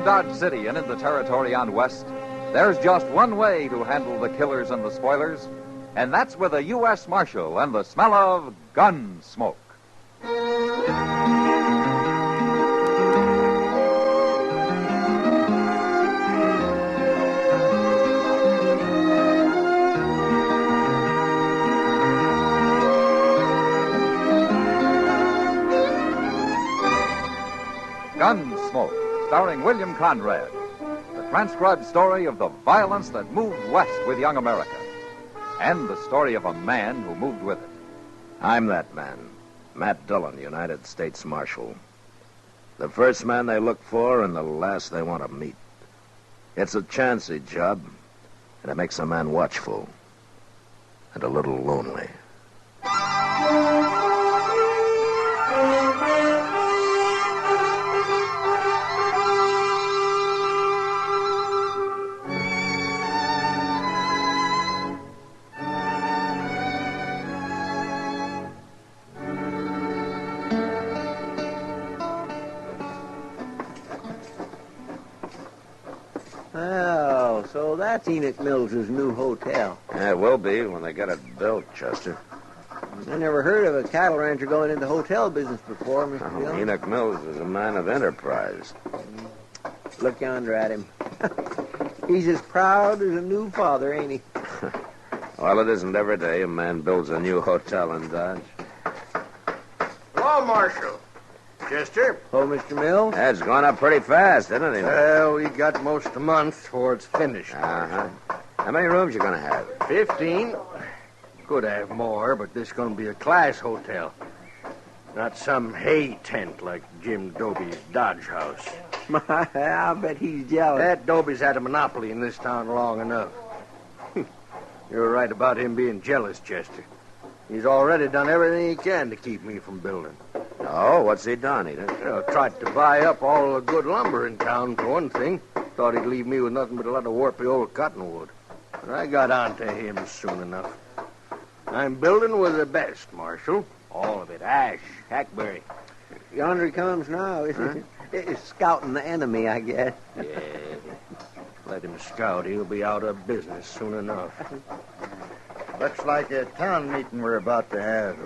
Dodge City and in the territory on West, there's just one way to handle the killers and the spoilers, and that's with a U.S. Marshal and the smell of Gunsmoke. Gunsmoke, starring William Conrad. The transcribed story of the violence that moved west with young America. And the story of a man who moved with it. I'm that man, Matt Dillon, United States Marshal. The first man they look for and the last they want to meet. It's a chancy job, and it makes a man watchful and a little lonely. Oh, so that's Enoch Mills' new hotel. Yeah, it will be when they get it built, Chester. I never heard of a cattle rancher going into hotel business before, Mr. Dillon. Enoch Mills is a man of enterprise. Look yonder at him. He's as proud as a new father, ain't he? Well, it isn't every day a man builds a new hotel in Dodge. Hello, Marshal. Chester? Oh, Mr. Mills? Yeah, it's gone up pretty fast, isn't it? Well, we got most a month before it's finished. Uh-huh. How many rooms you going to have? 15. Could have more, but this is going to be a class hotel. Not some hay tent like Jim Doby's Dodge house. I bet he's jealous. That Doby's had a monopoly in this town long enough. You're right about him being jealous, Chester. He's already done everything he can to keep me from building. Oh, what's he done, Enoch? Tried to buy up all the good lumber in town, for one thing. Thought he'd leave me with nothing but a lot of warpy old cottonwood. But I got on to him soon enough. I'm building with the best, Marshal. All of it. Ash, hackberry. Yonder he comes now. He's scouting the enemy, I guess. Yeah. Let him scout. He'll be out of business soon enough. Looks like a town meeting we're about to have.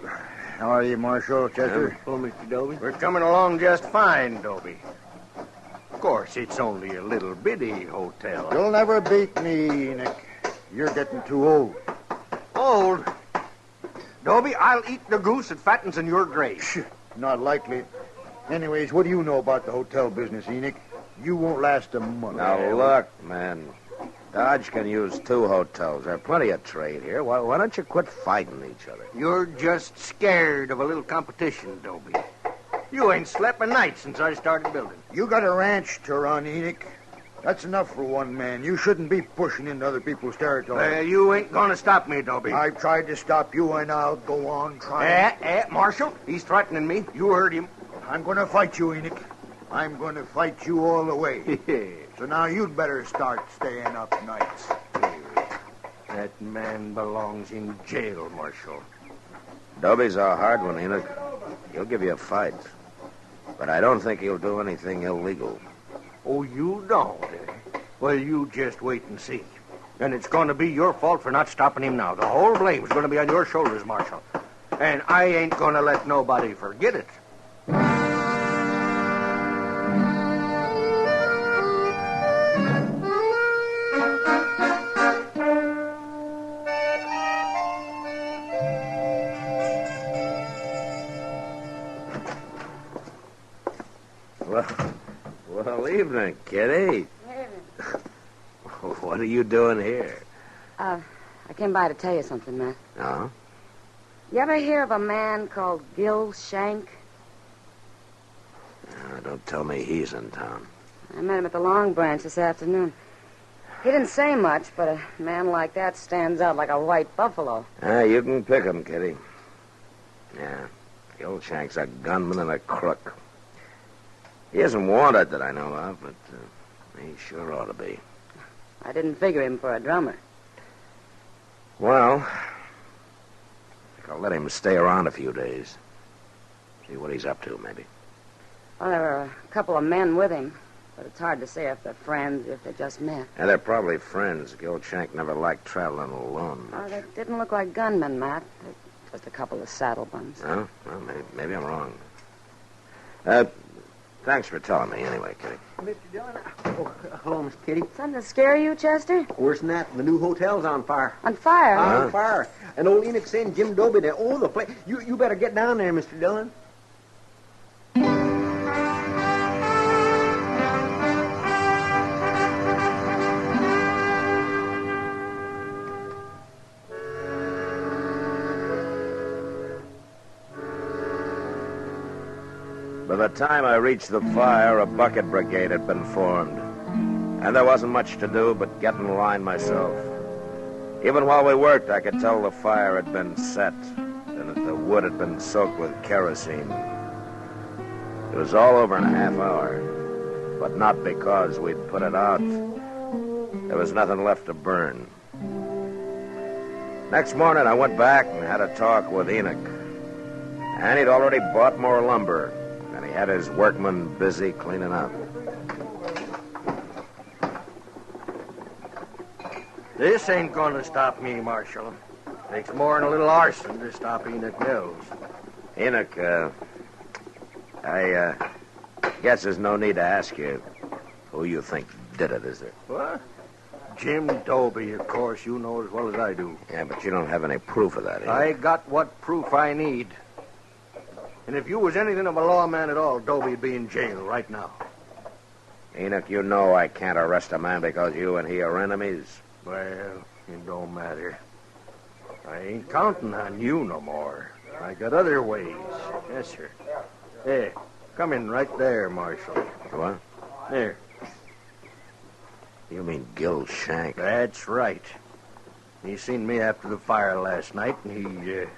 How are you, Marshal, Chester? Oh, Mr. Doby? We're coming along just fine, Doby. Of course, it's only a little bitty hotel. You'll never beat me, Enoch. You're getting too old. Old? Doby, I'll eat the goose that fattens in your grave. Not likely. Anyways, what do you know about the hotel business, Enoch? You won't last a month. Now, look, man. Dodge can use 2 hotels. There's plenty of trade here. Why don't you quit fighting each other? You're just scared of a little competition, Doby. You ain't slept a night since I started building. You got a ranch to run, Enoch. That's enough for one man. You shouldn't be pushing into other people's territory. Well, you ain't gonna stop me, Doby. I tried to stop you, and I'll go on trying. Marshal, he's threatening me. You heard him. I'm going to fight you, Enoch. I'm going to fight you all the way. So now you'd better start staying up nights. That man belongs in jail, Marshal. Doby's a hard one, Enoch. He'll give you a fight. But I don't think he'll do anything illegal. Oh, you don't, eh? Well, you just wait and see. And it's going to be your fault for not stopping him now. The whole blame's going to be on your shoulders, Marshal. And I ain't going to let nobody forget it. Well, evening, Kitty. What are you doing here? I came by to tell you something, Matt. Oh? You ever hear of a man called Gil Shank? Don't tell me he's in town. I met him at the Long Branch this afternoon. He didn't say much, but a man like that stands out like a white buffalo. You can pick him, Kitty. Yeah, Gil Shank's a gunman and a crook. He isn't wanted that I know of, but he sure ought to be. I didn't figure him for a drummer. Well, I think I'll let him stay around a few days. See what he's up to, maybe. Well, there were a couple of men with him, But it's hard to say if they're friends or if they just met. Yeah, they're probably friends. Gil Shank never liked traveling alone. Oh, they didn't look like gunmen, Matt. They're just a couple of saddle bums. Well, maybe I'm wrong. Thanks for telling me anyway, Kitty. Mr. Dillon. Oh, hello, Miss Kitty. Something to scare you, Chester? Worse than that, the new hotel's on fire. On fire? On fire. And old Enoch saying Jim Dobie there. Oh, the place. You better get down there, Mr. Dillon. By the time I reached the fire, a bucket brigade had been formed. And there wasn't much to do but get in line myself. Even while we worked, I could tell the fire had been set and that the wood had been soaked with kerosene. It was all over in a half hour, but not because we'd put it out. There was nothing left to burn. Next morning, I went back and had a talk with Enoch. And he'd already bought more lumber. And he had his workmen busy cleaning up. This ain't gonna stop me, Marshal. Takes more than a little arson to stop Enoch Mills. Enoch, I guess there's no need to ask you who you think did it, is there? What? Jim Dobie, of course. You know as well as I do. Yeah, but you don't have any proof of that, Enoch. I got what proof I need. And if you was anything of a lawman at all, Dobie'd be in jail right now. Enoch, you know I can't arrest a man because you and he are enemies. Well, it don't matter. I ain't counting on you no more. I got other ways. Yes, sir. Hey, come in right there, Marshal. What? There. You mean Gil Shank? That's right. He seen me after the fire last night, and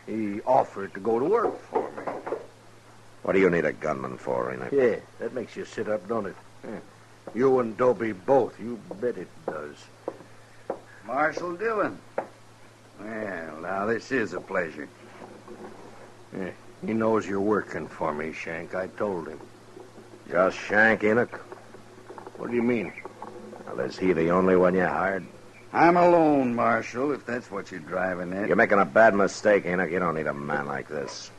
he offered to go to work for me. What do you need a gunman for, Enoch? Yeah, that makes you sit up, don't it? Yeah. You and Dobie both. You bet it does. Marshal Dillon. Well, now, this is a pleasure. Yeah, he knows you're working for me, Shank. I told him. Just Shank, Enoch? What do you mean? Well, is he the only one you hired? I'm alone, Marshal, if that's what you're driving at. You're making a bad mistake, Enoch. You don't need a man like this.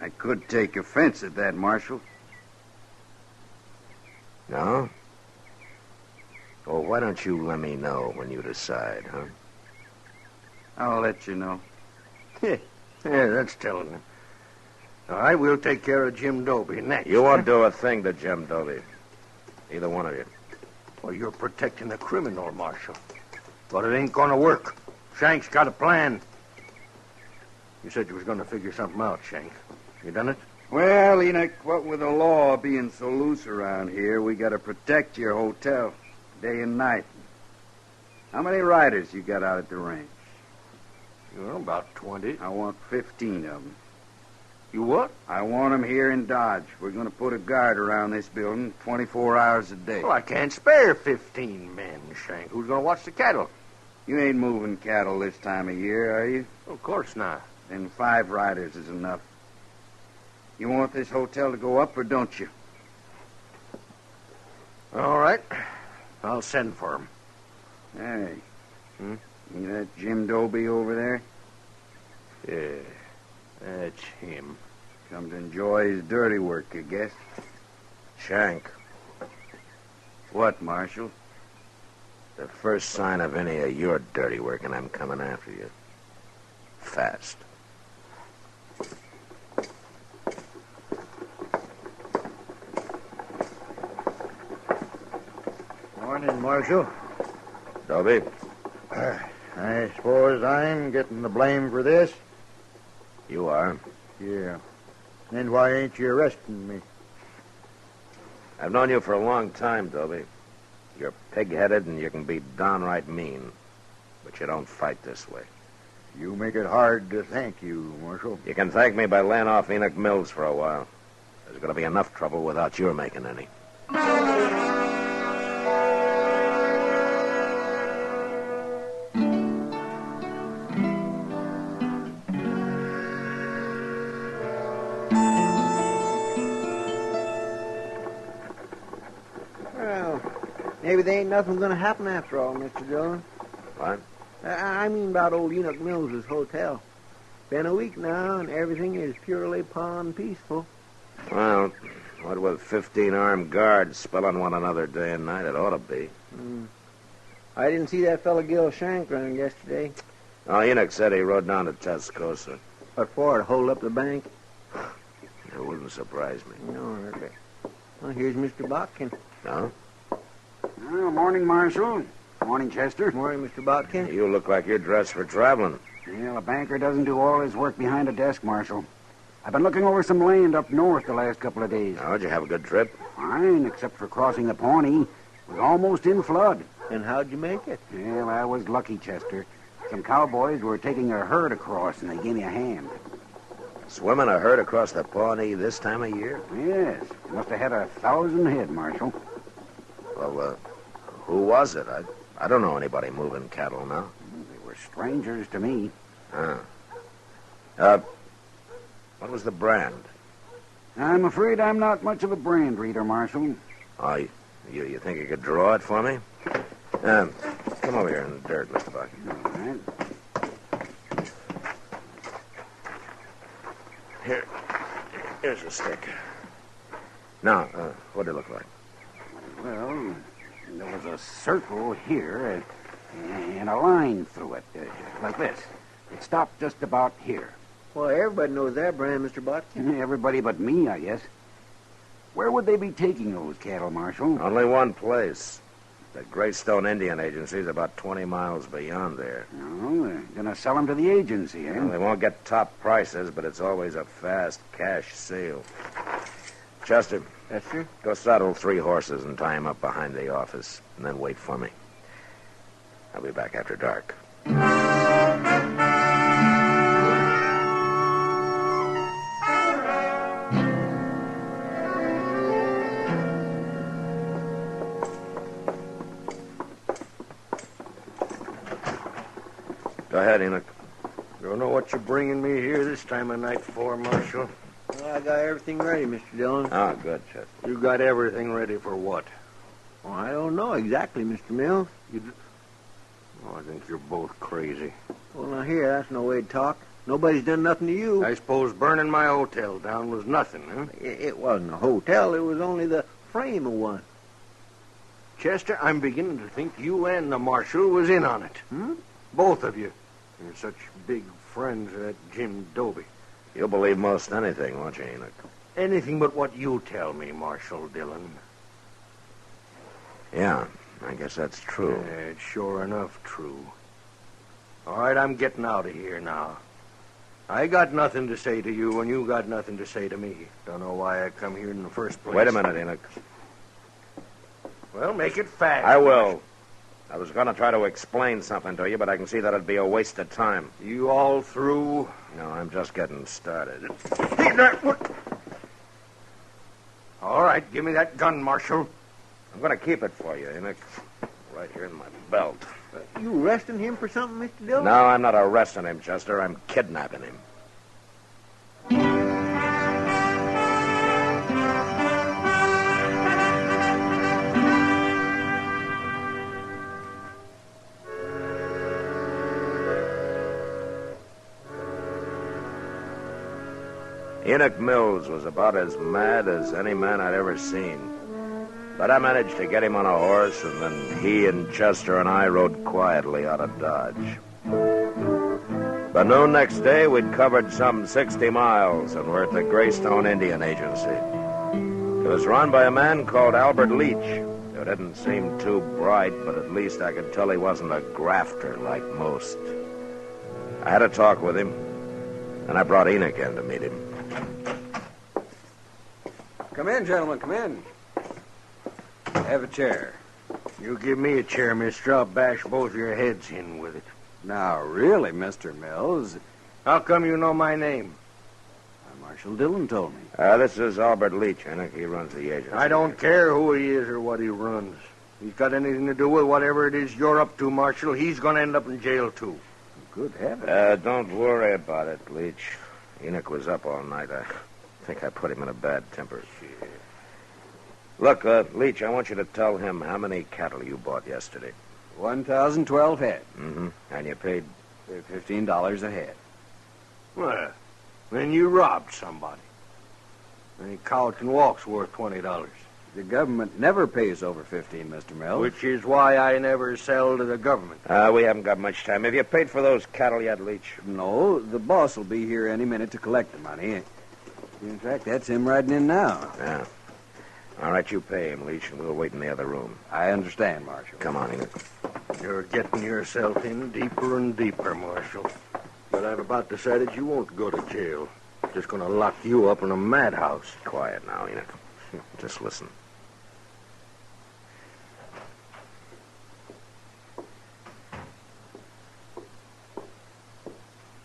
I could take offense at that, Marshal. No? Well, why don't you let me know when you decide, huh? I'll let you know. Yeah, that's telling him. All right, we'll take care of Jim Dobie next. You won't do a thing to Jim Dobie. Either one of you. Well, you're protecting a criminal, Marshal. But it ain't gonna work. Shank's got a plan. You said you was gonna figure something out, Shank. You done it? Well, Enoch, what with the law being so loose around here, we gotta protect your hotel day and night. How many riders you got out at the ranch? Well, about 20. I want 15 of them. You what? I want them here in Dodge. We're going to put a guard around this building 24 hours a day. Well, I can't spare 15 men, Shank. Who's going to watch the cattle? You ain't moving cattle this time of year, are you? Of course not. Then 5 riders is enough. You want this hotel to go up or don't you? All right. I'll send for him. Hey. You that Jim Dobie over there? Yeah, that's him. Come to enjoy his dirty work, I guess. Shank, What, Marshal? the first sign of any of your dirty work, and I'm coming after you. Fast. Morning, Marshal. Dobie, I suppose I'm getting the blame for this? you are. Yeah. Then why ain't you arresting me? I've known you for a long time, Dobie. You're pig-headed and you can be downright mean. But you don't fight this way. You make it hard to thank you, Marshal. You can thank me by laying off Enoch Mills for a while. There's going to be enough trouble without your making any. Maybe there ain't nothing going to happen after all, Mr. Dillon. What? I mean about old Enoch Mills' hotel. Been a week now, and everything is purely pond peaceful. Well, what with 15 armed guards spelling one another day and night, it ought to be. I didn't see that fella Gil Shank around yesterday. Oh, Enoch said he rode down to Tascosa. What for, to hold up the bank? It wouldn't surprise me. No, really. Well, here's Mr. Botkin. No? Well, morning, Marshal. Morning, Chester. Morning, Mr. Botkin. You look like you're dressed for traveling. Well, a banker doesn't do all his work behind a desk, Marshal. I've been looking over some land up north the last couple of days. Oh, did you have a good trip? Fine, except for crossing the Pawnee. It was almost in flood. And how'd you make it? Well, I was lucky, Chester. Some cowboys were taking a herd across, and they gave me a hand. Swimming a herd across the Pawnee this time of year? Yes, must have had 1,000 head, Marshal. Well, who was it? I don't know anybody moving cattle now. They were strangers to me. What was the brand? I'm afraid I'm not much of a brand reader, Marshal. Oh, you think you could draw it for me? Come over here in the dirt, Mr. Buck. All right. Here's a stick. Now, what did it look like? Well, there was a circle here and a line through it, like this. It stopped just about here. Well, everybody knows that brand, Mr. Botkin. Everybody but me, I guess. Where would they be taking those cattle, Marshal? Only one place. The Greystone Indian Agency is about 20 miles beyond there. Oh, they're going to sell them to the agency, eh? Well, they won't get top prices, but it's always a fast cash sale. Chester, Yes, sir. go saddle 3 horses and tie them up behind the office, and then wait for me. I'll be back after dark. Go ahead, Enoch. Don't know what you're bringing me here this time of night for, Marshal. Well, I got everything ready, Mr. Dillon. Oh, good, Chester. You got everything ready for what? Well, I don't know exactly, Mr. Mills. Oh, I think you're both crazy. Well, now here, that's no way to talk. Nobody's done nothing to you. I suppose burning my hotel down was nothing, huh? It wasn't a hotel. It was only the frame of one. Chester, I'm beginning to think you and the Marshal was in on it. Both of you. You're such big friends of that Jim Doby. You'll believe most anything, won't you, Enoch? Anything but what you tell me, Marshal Dillon. Yeah, I guess that's true. It's sure enough true. All right, I'm getting out of here now. I got nothing to say to you, and you got nothing to say to me. Don't know why I come here in the first place. Wait a minute, Enoch. Well, make it fast. I will. I was going to try to explain something to you, but I can see that it'd be a waste of time. You all through? No, I'm just getting started. All right, give me that gun, Marshal. I'm going to keep it for you, Enoch. Right here in my belt. You arresting him for something, Mr. Dillon? No, I'm not arresting him, Chester. I'm kidnapping him. Enoch Mills was about as mad as any man I'd ever seen. But I managed to get him on a horse, and then he and Chester and I rode quietly out of Dodge. By noon next day, we'd covered some 60 miles and were at the Greystone Indian Agency. It was run by a man called Albert Leach, who didn't seem too bright, but at least I could tell he wasn't a grafter like most. I had a talk with him, and I brought Enoch in to meet him. Come in, gentlemen, come in. Have a chair. You give me a chair, mister. I'll bash both your heads in with it. Now, really, Mr. Mills, How come you know my name? Marshal Dillon told me. This is Albert Leach, Enoch. He runs the agency. I don't care who he is or what he runs. If he's got anything to do with whatever it is you're up to, Marshal, he's going to end up in jail, too. Good heavens. Don't worry about it, Leach. Enoch was up all night. I think I put him in a bad temper. Look, Leach, I want you to tell him how many cattle you bought yesterday. 1,012 head. Mm-hmm. And you paid? $15 a head. Well, then you robbed somebody. Any cow can walk's worth $20. The government never pays over 15, Mr. Mills. Which is why I never sell to the government. We haven't got much time. Have you paid for those cattle yet, Leach? No, the boss will be here any minute to collect the money. In fact, that's him riding in now. Yeah. All right, you pay him, Leach, and we'll wait in the other room. I understand, Marshal. Come on, Enoch. You're getting yourself in deeper and deeper, Marshal. But I've about decided you won't go to jail. Just gonna lock you up in a madhouse. Quiet now, Enoch. Just listen.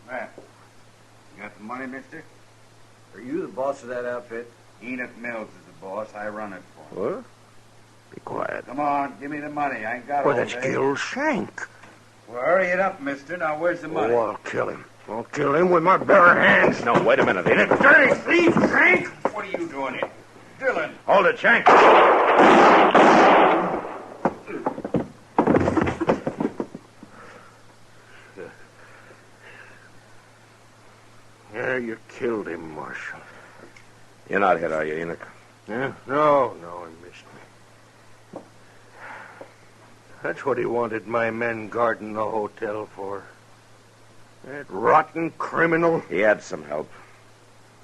Matt, you got the money, mister? Are you the boss of that outfit? Enoch Mills is the boss. I run it for him. What? Be quiet. Come on, give me the money. I ain't got Well, all that's day. Gil Shank. Well, hurry it up, mister. Now, where's the money? Oh, I'll kill him. I'll kill him with my bare hands. No, wait a minute, Enoch. Dirty thief, Shank! What are you doing here? Dillon! Hold it, Shank. Yeah, you killed him, Marshal. You're not hit, are you, Enoch? Yeah? No, he missed me. That's what he wanted my men guarding the hotel for. That rotten criminal. He had some help.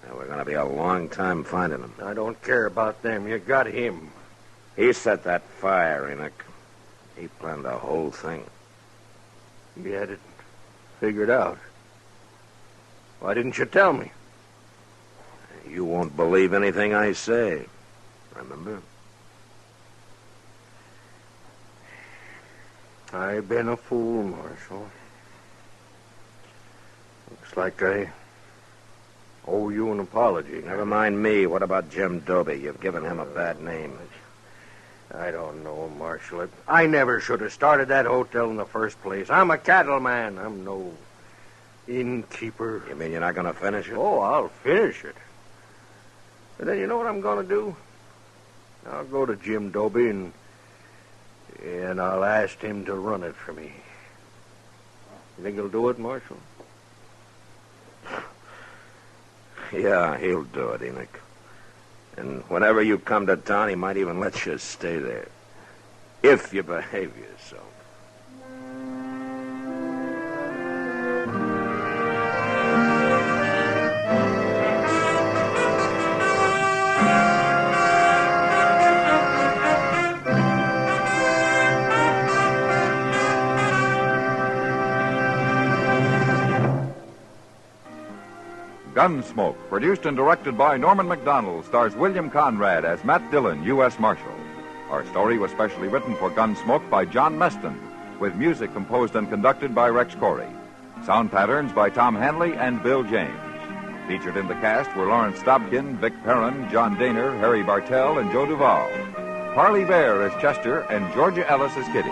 Now, we're going to be a long time finding him. I don't care about them. You got him. He set that fire, Enoch. He planned the whole thing. You had it figured out. Why didn't you tell me? You won't believe anything I say. Remember? I've been a fool, Marshal. Looks like I owe you an apology. Never mind me. What about Jim Doby? You've given him a bad name. I don't know, Marshal. I never should have started that hotel in the first place. I'm a cattleman. I'm no innkeeper. You mean you're not going to finish it? Oh, I'll finish it. But then you know what I'm going to do? I'll go to Jim Doby and I'll ask him to run it for me. You think he'll do it, Marshal? Yeah, he'll do it, Enoch. And whenever you come to town, he might even let you stay there. If you behave yourself. Gunsmoke, produced and directed by Norman MacDonald, stars William Conrad as Matt Dillon, U.S. Marshal. Our story was specially written for Gunsmoke by John Meston, with music composed and conducted by Rex Corey. Sound patterns by Tom Hanley and Bill James. Featured in the cast were Lawrence Dobkin, Vic Perrin, John Daner, Harry Bartell, and Joe Duvall. Parley Bear as Chester, and Georgia Ellis as Kitty.